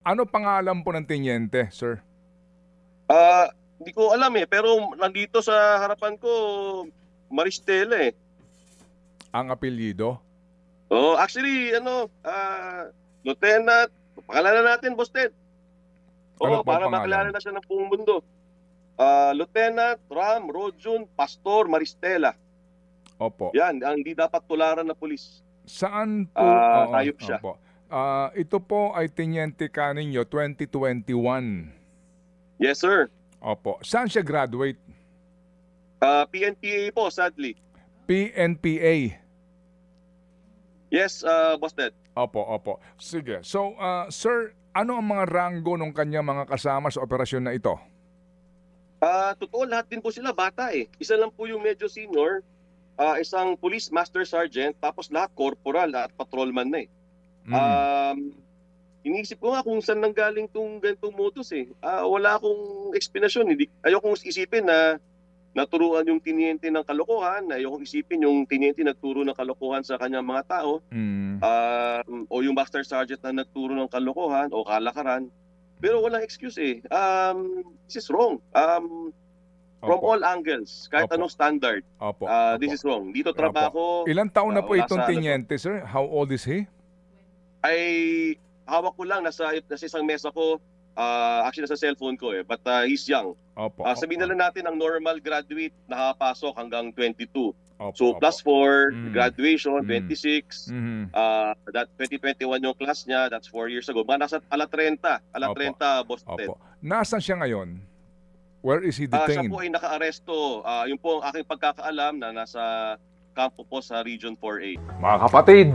Ano pangalan po ng tenyente, sir? Hindi ko alam pero nandito sa harapan ko, Maristela Ang apelyido? Oh, actually, Lieutenant, pakilala natin, Boss Ted. Ano Oo, po ang para makilala pangalan? na siya ng buong mundo. Lieutenant Ram Rojun Pastor Maristela. Opo. Yan, ang hindi dapat tularan na pulis. Saan po? Oo, Hayop siya. opo. Ito po ay tenyente ka ninyo 2021. Yes, sir. Opo. Saan siya graduate? PNPA po, sadly. PNPA. Yes, Boss Ted. Opo, opo. Sige. So, sir, ano ang mga ranggo ng kanyang mga kasama sa operasyon na ito? Totoo, lahat din po sila bata Isa lang po yung medyo senior, isang police master sergeant, tapos lahat corporal at patrolman na Iniisip ko nga kung saan nanggaling tong ganitong modus wala akong explanation. Ayokong isipin na naturuan yung tiniente ng kalokohan. Ayokong isipin yung tiniente nagturo ng kalokohan sa kanyang mga tao. O yung master sergeant na nagturo ng kalokohan o kalakaran. Pero walang excuse This is wrong. From Opo. all angles, kahit Opo. anong standard, Opo. this Opo. is wrong. Dito trabaho. Ilang taon na po wala itong sa tenyente, sir? How old is he? Ay hawak ko lang nasa isang mesa ko. Actually nasa cellphone ko but he's young. Opo. Sabihin na lang natin ang normal graduate nakapasok hanggang 22. Opo, So opo. plus 4, Mm. graduation, Mm. 26. Mhm. That 2021 yung class niya, that's 4 years ago. Mga nasa ala 30, Opo. Boss Ted. Opo. Nasaan siya ngayon? Where is he Siya detained? po ay naka-aresto. Yun po ang aking pagkakaalam na nasa kampo po sa Region 4A. Mga kapatid,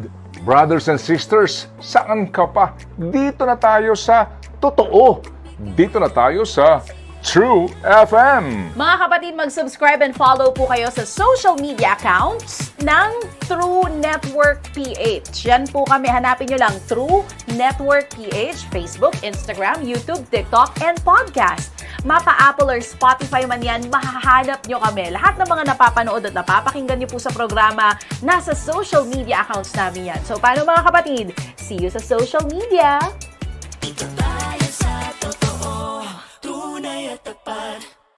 brothers and sisters, saan ka pa? Dito na tayo sa totoo. Dito na tayo sa True FM. Mga kapatid, mag-subscribe and follow po kayo sa social media accounts ng True Network PH. Yan po kami, hanapin nyo lang True Network PH, Facebook, Instagram, YouTube, TikTok, and podcast. Mapa Apple or Spotify man yan, mahahanap nyo kami. Lahat ng mga napapanood at napapakinggan nyo po sa programa, nasa social media accounts namin yan. So, paano mga kapatid? See you sa social media!